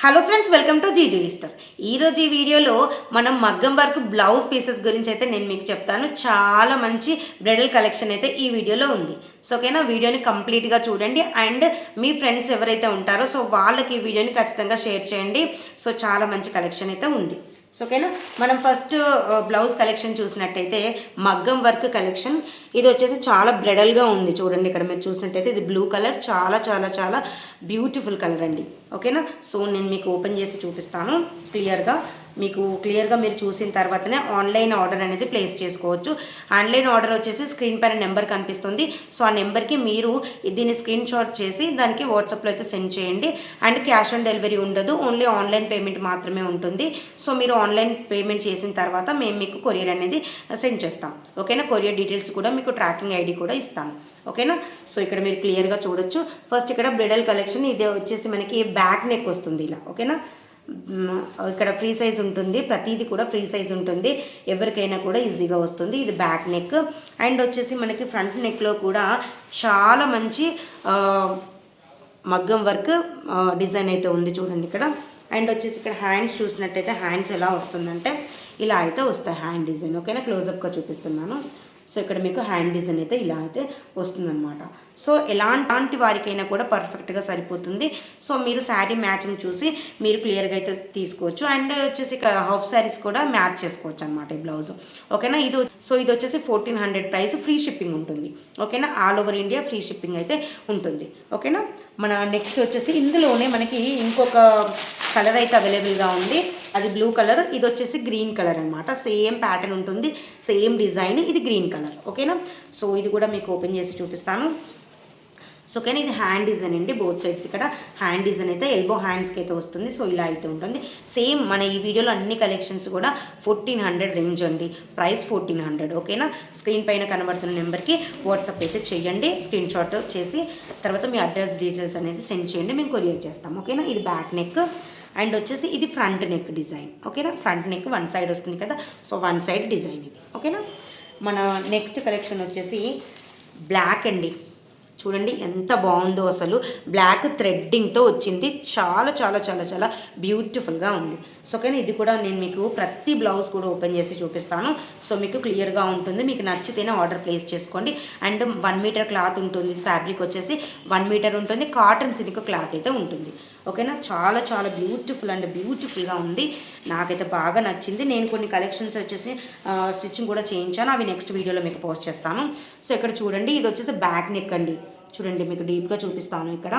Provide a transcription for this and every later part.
Hello friends, welcome to జీజు ఈస్టర్. ఈరోజు ఈ వీడియోలో మనం మగ్గం వర్క్ బ్లౌజ్ పీసెస్ గురించి అయితే నేను మీకు చెప్తాను. చాలా మంచి బ్రైడల్ కలెక్షన్ అయితే ఈ వీడియోలో ఉంది. సో ఓకేనా, వీడియోని కంప్లీట్గా చూడండి అండ్ మీ ఫ్రెండ్స్ ఎవరైతే ఉంటారో సో వాళ్ళకి ఈ వీడియోని ఖచ్చితంగా షేర్ చేయండి. సో చాలా మంచి కలెక్షన్ అయితే ఉంది. సో ఓకేనా, మనం ఫస్ట్ బ్లౌజ్ కలెక్షన్ చూసినట్టయితే మగ్గం వర్క్ కలెక్షన్. ఇది వచ్చేసి చాలా బ్రైడల్గా ఉంది. చూడండి, ఇక్కడ మీరు చూసినట్టయితే ఇది బ్లూ కలర్, చాలా చాలా చాలా బ్యూటిఫుల్ కలర్ అండి. ఓకేనా, సో నేను మీకు ఓపెన్ చేసి చూపిస్తాను క్లియర్గా. మీరు చూసిన తర్వాతనే ఆన్లైన్ ఆర్డర్ అనేది ప్లేస్ చేసుకోవచ్చు. ఆన్లైన్ ఆర్డర్ వచ్చేసి స్క్రీన్ పైన నెంబర్ కనిపిస్తుంది. సో ఆ నెంబర్కి మీరు దీన్ని స్క్రీన్ షాట్ చేసి దానికి వాట్సాప్లో అయితే సెండ్ చేయండి. అండ్ క్యాష్ ఆన్ డెలివరీ ఉండదు, ఓన్లీ ఆన్లైన్ పేమెంట్ మాత్రమే ఉంటుంది. సో మీరు ఆన్లైన్ పేమెంట్ చేసిన తర్వాత మేము మీకు కొరియర్ అనేది సెండ్ చేస్తాం. ఓకేనా, కొరియర్ డీటెయిల్స్ కూడా మీకు ట్రాకింగ్ ఐడి కూడా ఇస్తాను. ఓకేనా, సో ఇక్కడ మీరు క్లియర్గా చూడొచ్చు. ఫస్ట్ ఇక్కడ బ్రైడల్ కలెక్షన్, ఇది వచ్చేసి మనకి బ్యాక్ నెక్ వస్తుంది ఇలా. ఓకేనా, ఇక్కడ ఫ్రీ సైజ్ ఉంటుంది, ప్రతిదీ కూడా ఫ్రీ సైజ్ ఉంటుంది, ఎవరికైనా కూడా ఈజీగా వస్తుంది. ఇది బ్యాక్ నెక్ అండ్ వచ్చేసి మనకి ఫ్రంట్ నెక్లో కూడా చాలా మంచి మగ్గం వర్క్ డిజైన్ అయితే ఉంది. చూడండి ఇక్కడ. అండ్ వచ్చేసి ఇక్కడ హ్యాండ్స్ చూసినట్టయితే హ్యాండ్స్ ఎలా వస్తుందంటే ఇలా అయితే వస్తాయి హ్యాండ్ డిజైన్. ఓకేనా, క్లోజప్గా చూపిస్తున్నాను. సో ఇక్కడ మీకు హ్యాండ్ డిజైన్ అయితే ఇలా అయితే వస్తుందన్నమాట. సో ఎలాంటి వారికైనా కూడా పర్ఫెక్ట్గా సరిపోతుంది. సో మీరు శారీ మ్యాచింగ్ చూసి మీరు క్లియర్గా అయితే తీసుకోవచ్చు. అండ్ వచ్చేసి హాఫ్ శారీస్ కూడా మ్యాచ్ చేసుకోవచ్చు అనమాట ఈ బ్లౌజ్. ఓకేనా, ఇది వచ్చేసి 1400 ప్రైస్, ఫ్రీ షిప్పింగ్ ఉంటుంది. ఓకేనా, all over India free shipping అయితే ఉంటుంది. ఓకేనా, మన నెక్స్ట్ వచ్చేసి ఇందులోనే మనకి ఇంకొక కలర్ అయితే అవైలబుల్గా ఉంది. అది బ్లూ కలర్, ఇది వచ్చేసి గ్రీన్ కలర్ అనమాట. సేమ్ ప్యాటర్న్ ఉంటుంది, సేమ్ డిజైన్, ఇది గ్రీన్ కలర్. ఓకేనా, సో ఇది కూడా మీకు ఓపెన్ చేసి చూపిస్తాను. సో ఓకేనా, ఇది హ్యాండ్ డిజైన్ అండి, బోత్ సైడ్స్. ఇక్కడ హ్యాండ్ డిజైన్ అయితే ఎల్బో హ్యాండ్స్కి అయితే వస్తుంది. సో ఇలా అయితే ఉంటుంది. సేమ్ మన ఈ వీడియోలో అన్ని కలెక్షన్స్ కూడా 1400 రేంజ్ అండి, ప్రైస్ 1400. ఓకేనా, స్క్రీన్ పైన కనబడుతున్న నెంబర్కి వాట్సాప్ అయితే చేయండి, స్క్రీన్ షాట్ చేసి తర్వాత మీ అడ్రస్ డీటెయిల్స్ అనేది సెండ్ చేయండి, మేము కొరియర్ చేస్తాం. ఓకేనా, ఇది బ్యాక్ నెక్ అండ్ వచ్చేసి ఇది ఫ్రంట్ నెక్ డిజైన్. ఓకేనా, ఫ్రంట్ నెక్ వన్ సైడ్ వస్తుంది కదా, సో వన్ సైడ్ డిజైన్ ఇది. ఓకేనా, మన నెక్స్ట్ కలెక్షన్ వచ్చేసి బ్లాక్ అండి. చూడండి ఎంత బాగుందో, అసలు బ్లాక్ థ్రెడ్డింగ్తో వచ్చింది. చాలా చాలా చాలా చాలా బ్యూటిఫుల్గా ఉంది. సో ఓకేనా, ఇది కూడా నేను మీకు ప్రతి బ్లౌజ్ కూడా ఓపెన్ చేసి చూపిస్తాను. సో మీకు క్లియర్గా ఉంటుంది. మీకు నచ్చితేనే ఆర్డర్ ప్లేస్ చేసుకోండి. అండ్ 1 మీటర్ క్లాత్ ఉంటుంది, ఫ్యాబ్రిక్ వచ్చేసి 1 మీటర్ ఉంటుంది, కాటన్ సిల్క్ క్లాత్ అయితే ఉంటుంది. ఓకేనా, చాలా చాలా బ్యూటిఫుల్ అండ్ బ్యూటిఫుల్గా ఉంది. నాకైతే బాగా నచ్చింది. నేను కొన్ని కలెక్షన్స్ వచ్చేసి స్టిచ్చింగ్ కూడా చేయించాను, అవి నెక్స్ట్ వీడియోలో మీకు పోస్ట్ చేస్తాను. సో ఇక్కడ చూడండి, ఇది వచ్చేసి బ్యాక్ నెక్ అండి. చూడండి, మీకు డీప్గా చూపిస్తాను. ఇక్కడ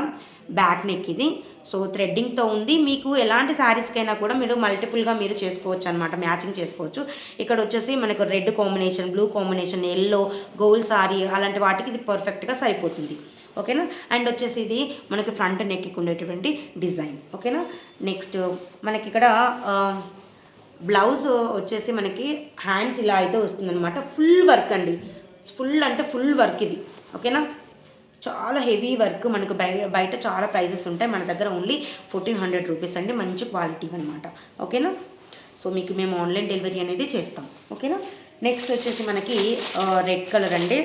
బ్యాక్ నెక్ ఇది. సో థ్రెడ్డింగ్తో ఉంది. మీకు ఎలాంటి శారీస్కైనా కూడా మీరు మల్టిపుల్గా మీరు చేసుకోవచ్చు అనమాట, మ్యాచింగ్ చేసుకోవచ్చు. ఇక్కడ వచ్చేసి మనకు red combination, blue combination, yellow, gold sorry అలాంటి వాటికి ఇది పర్ఫెక్ట్గా సరిపోతుంది. ఓకేనా, అండ్ వచ్చేసి ఇది మనకి ఫ్రంట్ నెక్కి ఉండేటువంటి డిజైన్. ఓకేనా, నెక్స్ట్ మనకి ఇక్కడ బ్లౌజ్ వచ్చేసి మనకి హ్యాండ్స్ ఇలా అయితే వస్తుందన్నమాట. ఫుల్ వర్క్ అండి, ఫుల్ అంటే ఫుల్ వర్క్ ఇది. ఓకేనా, చాలా హెవీ వర్క్. మనకు బయట చాలా ప్రైజెస్ ఉంటాయి, మన దగ్గర ఓన్లీ 1400 రూపీస్ అండి, మంచి క్వాలిటీ అనమాట. ఓకేనా, సో మీకు మేము ఆన్లైన్ డెలివరీ అనేది చేస్తాం. ఓకేనా, నెక్స్ట్ వచ్చేసి మనకి రెడ్ కలర్ అండి.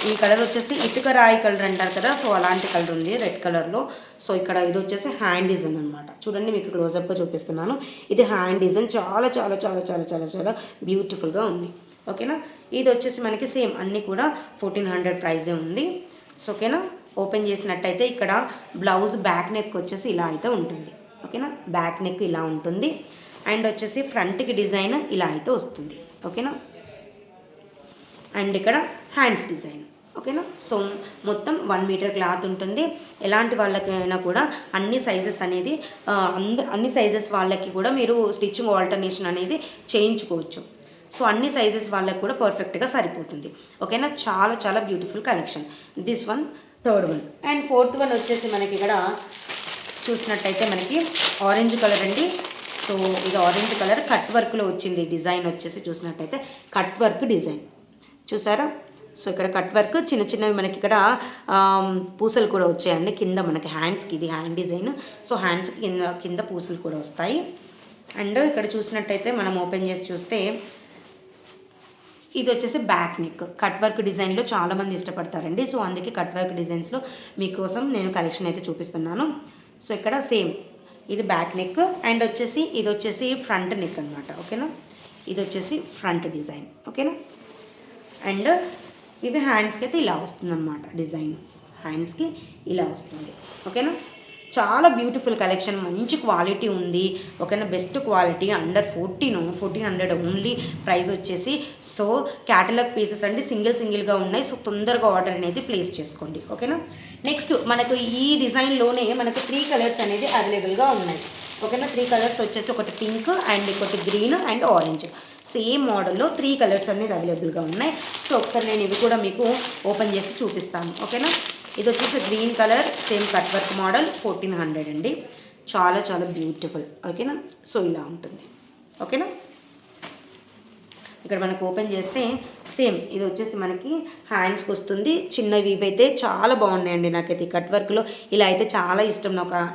ఈ కలర్ వచ్చేసి ఇటుక రాయి కలర్ అంటారు కదా, సో అలాంటి కలర్ ఉంది రెడ్ కలర్లో. సో ఇక్కడ ఇది వచ్చేసి హ్యాండ్ డిజైన్ అనమాట. చూడండి, మీకు క్లోజప్గా చూపిస్తున్నాను. ఇది హ్యాండ్ డిజైన్, చాలా చాలా చాలా చాలా చాలా చాలా బ్యూటిఫుల్గా ఉంది. ఓకేనా, ఇది వచ్చేసి మనకి సేమ్ అన్నీ కూడా 1400 ప్రైజే ఉంది. సో ఓకేనా, ఓపెన్ చేసినట్టయితే ఇక్కడ బ్లౌజ్ బ్యాక్ నెక్ వచ్చేసి ఇలా అయితే ఉంటుంది. ఓకేనా, బ్యాక్ నెక్ ఇలా ఉంటుంది అండ్ వచ్చేసి ఫ్రంట్కి డిజైన్ ఇలా అయితే వస్తుంది. ఓకేనా, అండ్ ఇక్కడ హ్యాండ్స్ డిజైన్. ఓకేనా, సో మొత్తం 1 మీటర్ క్లాత్ ఉంటుంది. ఎలాంటి వాళ్ళకైనా కూడా అన్ని సైజెస్ అనేది అన్ని సైజెస్ వాళ్ళకి కూడా మీరు స్టిచ్చింగ్ ఆల్టర్నేషన్ అనేది చేయించుకోవచ్చు. సో అన్ని సైజెస్ వాళ్ళకి కూడా పర్ఫెక్ట్గా సరిపోతుంది. ఓకేనా, చాలా చాలా beautiful collection. This one third one. And fourth one వచ్చేసి మనకి ఇక్కడ చూసినట్టయితే మనకి ఆరెంజ్ కలర్ అండి. సో ఇది ఆరెంజ్ కలర్ కట్ వర్క్లో వచ్చింది. డిజైన్ వచ్చేసి చూసినట్టయితే కట్ వర్క్ డిజైన్ చూసారా. సో ఇక్కడ కట్ వర్క్ చిన్న చిన్నవి మనకి ఇక్కడ పూసలు కూడా వచ్చాయండి కింద మనకి హ్యాండ్స్కి. ఇది హ్యాండ్ డిజైన్. సో హ్యాండ్స్కి కింద పూసలు కూడా వస్తాయి. అండ్ ఇక్కడ చూసినట్టయితే మనం ఓపెన్ చేసి చూస్తే ఇది వచ్చేసి బ్యాక్ నెక్. కట్ వర్క్ డిజైన్లో చాలామంది ఇష్టపడతారండి. సో అందుకే కట్ వర్క్ డిజైన్స్లో మీకోసం నేను కలెక్షన్ అయితే చూపిస్తున్నాను. సో ఇక్కడ సేమ్ ఇది బ్యాక్ నెక్ అండ్ వచ్చేసి ఇది వచ్చేసి ఫ్రంట్ నెక్ అనమాట. ఓకేనా, ఇది వచ్చేసి ఫ్రంట్ డిజైన్. ఓకేనా, అండ్ ఇవి హ్యాండ్స్కి అయితే ఇలా వస్తుంది అనమాట. డిజైన్ హ్యాండ్స్కి ఇలా వస్తుంది. ఓకేనా, చాలా బ్యూటిఫుల్ కలెక్షన్, మంచి క్వాలిటీ ఉంది. ఓకేనా, best quality, under 1400 only. Price వచ్చేసి సో క్యాటలాగ్ పీసెస్ అండి, సింగిల్గా ఉన్నాయి. సో తొందరగా ఆర్డర్ అనేది ప్లేస్ చేసుకోండి. ఓకేనా, నెక్స్ట్ మనకు ఈ డిజైన్లోనే మనకు 3 కలర్స్ అనేది అవైలబుల్గా ఉన్నాయి. ఓకేనా, 3 కలర్స్ వచ్చేసి ఒకటి పింక్ అండ్ ఒకటి గ్రీన్ అండ్ ఆరెంజ్. సేమ్ మోడల్లో 3 కలర్స్ అనేది అవైలబుల్గా ఉన్నాయి. సో ఒకసారి నేను ఇవి కూడా మీకు ఓపెన్ చేసి చూపిస్తాను. ఓకేనా, ఇది వచ్చేసి green colour, same cut work model, 1400 అండి. చాలా బ్యూటిఫుల్. ఓకేనా, సో ఇలా ఉంటుంది. ఓకేనా, ఇక్కడ మనకు ఓపెన్ చేస్తే సేమ్ ఇది వచ్చేసి మనకి హ్యాండ్స్కి వస్తుంది. చిన్నవి ఇవైతే చాలా బాగున్నాయండి. నాకైతే ఈ కట్ వర్క్లో ఇలా అయితే చాలా ఇష్టం.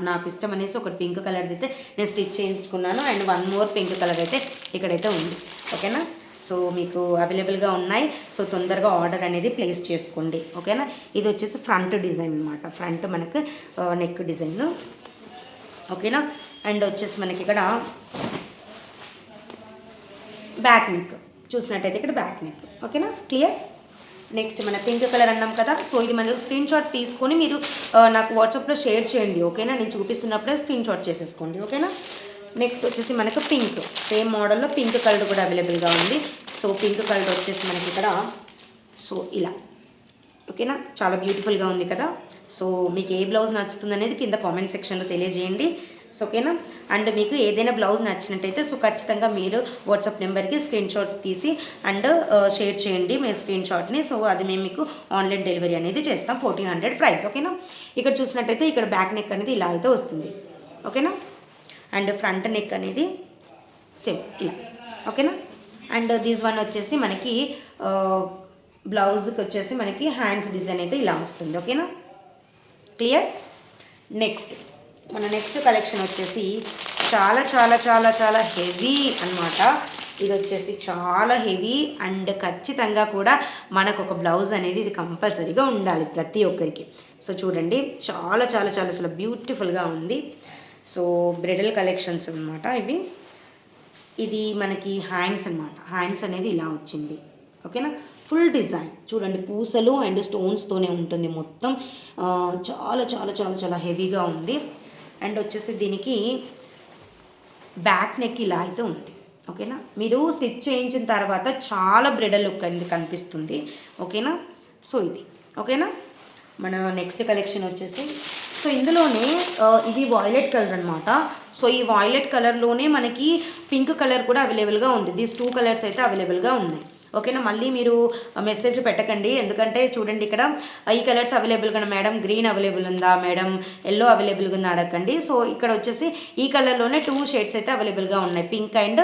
నాకు ఇష్టం అనేసి ఒకటి పింక్ కలర్ అయితే నేను స్టిచ్ చేయించుకున్నాను. అండ్ 1 మోర్ పింక్ కలర్ అయితే ఇక్కడైతే ఉంది. ఓకేనా, సో మీకు అవైలబుల్గా ఉన్నాయి. సో తొందరగా ఆర్డర్ అనేది ప్లేస్ చేసుకోండి. ఓకేనా, ఇది వచ్చేసి ఫ్రంట్ డిజైన్ అనమాట. ఫ్రంట్ మనకు నెక్ డిజైన్. ఓకేనా, అండ్ వచ్చేసి మనకి ఇక్కడ బ్యాక్ నెక్ చూసినట్టయితే ఇక్కడ బ్యాక్ నెక్. ఓకేనా, క్లియర్. నెక్స్ట్ మన పింక్ కలర్ అన్నాం కదా. సో ఇది మనకు స్క్రీన్ షాట్ తీసుకొని మీరు నాకు వాట్సాప్లో షేర్ చేయండి. ఓకేనా, నేను చూపిస్తున్నప్పుడే స్క్రీన్ షాట్ చేసేసుకోండి. ఓకేనా, నెక్స్ట్ వచ్చేసి మనకు పింక్, సేమ్ మోడల్లో పింక్ కలర్ కూడా అవైలబుల్గా ఉంది. సో పింక్ కలర్ వచ్చేసి మనకి ఇక్కడ సో ఇలా. ఓకేనా, చాలా బ్యూటిఫుల్గా ఉంది కదా. సో మీకు ఏ బ్లౌజ్ నచ్చుతుంది అనేది కింద కామెంట్ సెక్షన్లో తెలియజేయండి. సో ఓకేనా, అండ్ మీకు ఏదైనా బ్లౌజ్ నచ్చినట్టయితే సో ఖచ్చితంగా మీరు వాట్సాప్ నెంబర్కి స్క్రీన్ షాట్ తీసి అండ్ షేర్ చేయండి మీ స్క్రీన్ షాట్ని. సో అది మేము మీకు ఆన్లైన్ డెలివరీ అనేది చేస్తాం. 1400 ప్రైస్. ఓకేనా, ఇక్కడ చూసినట్టయితే ఇక్కడ బ్యాక్ నెక్ అనేది ఇలా అయితే వస్తుంది. ఓకేనా, అండ్ ఫ్రంట్ నెక్ అనేది సేమ్ ఇలా. ఓకేనా, అండ్ దీస్ వన్ వచ్చేసి మనకి బ్లౌజ్కి వచ్చేసి మనకి హ్యాండ్స్ డిజైన్ అయితే ఇలా వస్తుంది. ఓకేనా, క్లియర్. నెక్స్ట్ మన నెక్స్ట్ కలెక్షన్ వచ్చేసి చాలా హెవీ అనమాట. ఇది వచ్చేసి చాలా హెవీ అండ్ ఖచ్చితంగా కూడా మనకు ఒక బ్లౌజ్ అనేది ఇది కంపల్సరీగా ఉండాలి ప్రతి ఒక్కరికి. సో చూడండి, చాలా బ్యూటిఫుల్గా ఉంది. సో బ్రైడల్ కలెక్షన్స్ అనమాట ఇవి. ఇది మనకి హ్యాండ్స్ అనమాట. హ్యాండ్స్ అనేది ఇలా వచ్చింది. ఓకేనా, ఫుల్ డిజైన్ చూడండి, పూసలు అండ్ స్టోన్స్తోనే ఉంటుంది మొత్తం. చాలా హెవీగా ఉంది. అండ్ వచ్చేసి దీనికి బ్యాక్ నెక్ ఇలా అయితే ఉంది. ఓకేనా, మీరు స్టిచ్ చేయించిన తర్వాత చాలా బ్రైడల్ లుక్ అనేది కనిపిస్తుంది. ఓకేనా, సో ఇది. ఓకేనా, మన నెక్స్ట్ కలెక్షన్ వచ్చేసి సో ఇందులోనే ఇది వాయిలెట్ కలర్ అనమాట. సో ఈ వాయిలెట్ కలర్లోనే మనకి పింక్ కలర్ కూడా అవైలబుల్గా ఉంది. దీస్ 2 కలర్స్ అయితే అవైలబుల్గా ఉన్నాయి. ఓకేనా, మళ్ళీ మీరు మెసేజ్ పెట్టకండి, ఎందుకంటే చూడండి ఇక్కడ ఈ కలర్స్ అవైలబుల్గా మేడం, గ్రీన్ అవైలబుల్ ఉందా మేడం, ఎల్లో అవైలబుల్గా ఉందా అడగండి. సో ఇక్కడ వచ్చేసి ఈ కలర్లోనే 2 షేడ్స్ అయితే అవైలబుల్గా ఉన్నాయి, పింక్ అండ్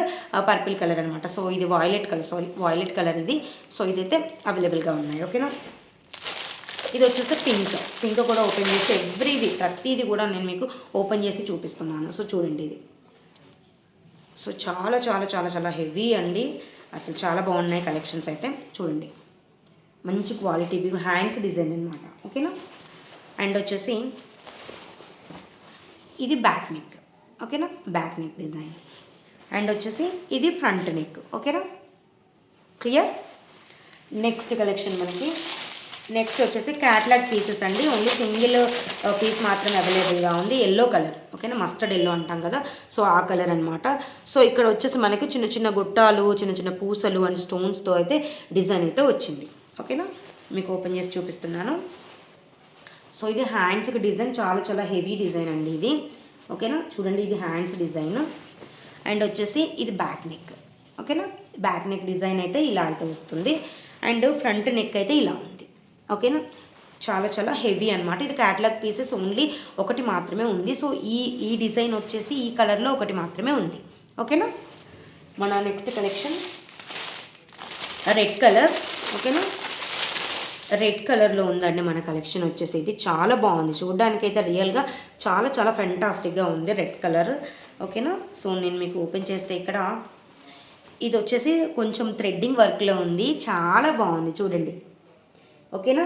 పర్పుల్ కలర్ అనమాట. సో ఇది వాయిలెట్ కలర్ ఇది. సో ఇదైతే అవైలబుల్గా ఉన్నాయి. ఓకేనా, ఇది వచ్చేసి పింక్ కూడా ఓపెన్ చేసి ప్రతిదీ కూడా నేను మీకు ఓపెన్ చేసి చూపిస్తున్నాను. సో చూడండి ఇది. సో చాలా హెవీ అండి. అసలు చాలా బాగున్నాయి కలెక్షన్స్ అయితే. చూడండి, మంచి క్వాలిటీ హ్యాండ్స్ డిజైన్ అనమాట. ఓకేనా, అండ్ వచ్చేసి ఇది బ్యాక్ నెక్. ఓకేనా, బ్యాక్ నెక్ డిజైన్. అండ్ వచ్చేసి ఇది ఫ్రంట్ నెక్. ఓకేనా, క్లియర్. నెక్స్ట్ కలెక్షన్ మనకి నెక్స్ట్ వచ్చేసి క్యాట్లాగ్ పీసెస్ అండి. ఓన్లీ సింగిల్ పీస్ మాత్రమే అవైలబుల్గా ఉంది. Yellow colour. ఓకేనా, మస్టర్డ్ ఎల్లో అంటాం కదా, సో ఆ కలర్ అనమాట. సో ఇక్కడ వచ్చేసి మనకి చిన్న గుట్టాలు, చిన్న పూసలు అండ్ స్టోన్స్తో అయితే డిజైన్ అయితే వచ్చింది. ఓకేనా, మీకు ఓపెన్ చేసి చూపిస్తున్నాను. సో ఇది హ్యాండ్స్కి డిజైన్ చాలా హెవీ డిజైన్ అండి ఇది. ఓకేనా, చూడండి, ఇది హ్యాండ్స్ డిజైన్. అండ్ వచ్చేసి ఇది బ్యాక్ నెక్. ఓకేనా, బ్యాక్ నెక్ డిజైన్ అయితే ఇలా అయితే వస్తుంది. అండ్ ఫ్రంట్ నెక్ అయితే ఇలా ఉంది. ఓకేనా, చాలా హెవీ అనమాట. ఇది క్యాటలాగ్ పీసెస్ ఓన్లీ ఒకటి మాత్రమే ఉంది. సో ఈ డిజైన్ వచ్చేసి ఈ కలర్లో ఒకటి మాత్రమే ఉంది. ఓకేనా, మన నెక్స్ట్ కలెక్షన్ రెడ్ కలర్. ఓకేనా, రెడ్ కలర్లో ఉందండి మన కలెక్షన్ వచ్చేసి. ఇది చాలా బాగుంది చూడడానికి అయితే, రియల్గా చాలా ఫెంటాస్టిక్గా ఉంది రెడ్ కలర్. ఓకేనా, సో నేను మీకు ఓపెన్ చేస్తే ఇక్కడ ఇది వచ్చేసి కొంచెం థ్రెడ్డింగ్ వర్క్లో ఉంది, చాలా బాగుంది చూడండి. ఓకేనా,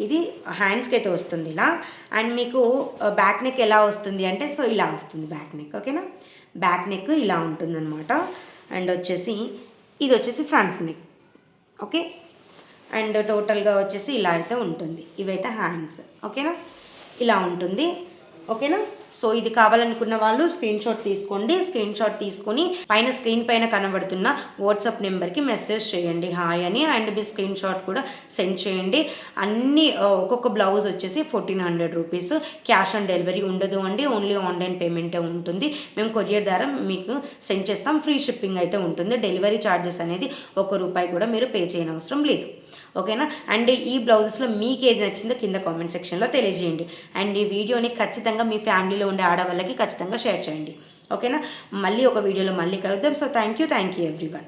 ఇది హ్యాండ్స్కి అయితే వస్తుంది ఇలా. అండ్ మీకు బ్యాక్ నెక్ ఎలా వస్తుంది అంటే సో ఇలా వస్తుంది బ్యాక్ నెక్. ఓకేనా, బ్యాక్ నెక్ ఇలా ఉంటుందన్నమాట. అండ్ వచ్చేసి ఇది వచ్చేసి ఫ్రంట్ నెక్. ఓకే, అండ్ టోటల్గా వచ్చేసి ఇలా అయితే ఉంటుంది. ఇవైతే హ్యాండ్స్. ఓకేనా, ఇలా ఉంటుంది. ఓకేనా, సో ఇది కావాలనుకున్న వాళ్ళు స్క్రీన్ షాట్ తీసుకోండి. స్క్రీన్ షాట్ తీసుకొని స్క్రీన్ పైన కనబడుతున్న వాట్సాప్ నెంబర్కి మెసేజ్ చేయండి హాయ్ అని. అండ్ మీ స్క్రీన్ షాట్ కూడా సెండ్ చేయండి. అన్ని ఒక్కొక్క బ్లౌజ్ వచ్చేసి 1400 రూపీస్. క్యాష్ ఆన్ డెలివరీ ఉండదు అండి, ఓన్లీ ఆన్లైన్ పేమెంటే ఉంటుంది. మేము కొరియర్ ద్వారా మీకు సెండ్ చేస్తాం. ఫ్రీ షిప్పింగ్ అయితే ఉంటుంది. డెలివరీ ఛార్జెస్ అనేది ₹1 కూడా మీరు పే చేయనవసరం లేదు. ఓకేనా, అండ్ ఈ బ్లౌజెస్లో మీకు ఏది నచ్చిందో కింద కామెంట్ సెక్షన్లో తెలియజేయండి. అండ్ ఈ వీడియోని ఖచ్చితంగా మీ ఫ్యామిలీలో ఉండే ఆడవాళ్ళకి ఖచ్చితంగా షేర్ చేయండి. ఓకేనా, మళ్ళీ ఒక వీడియోలో మళ్ళీ కలుద్దాం. So thank you everyone.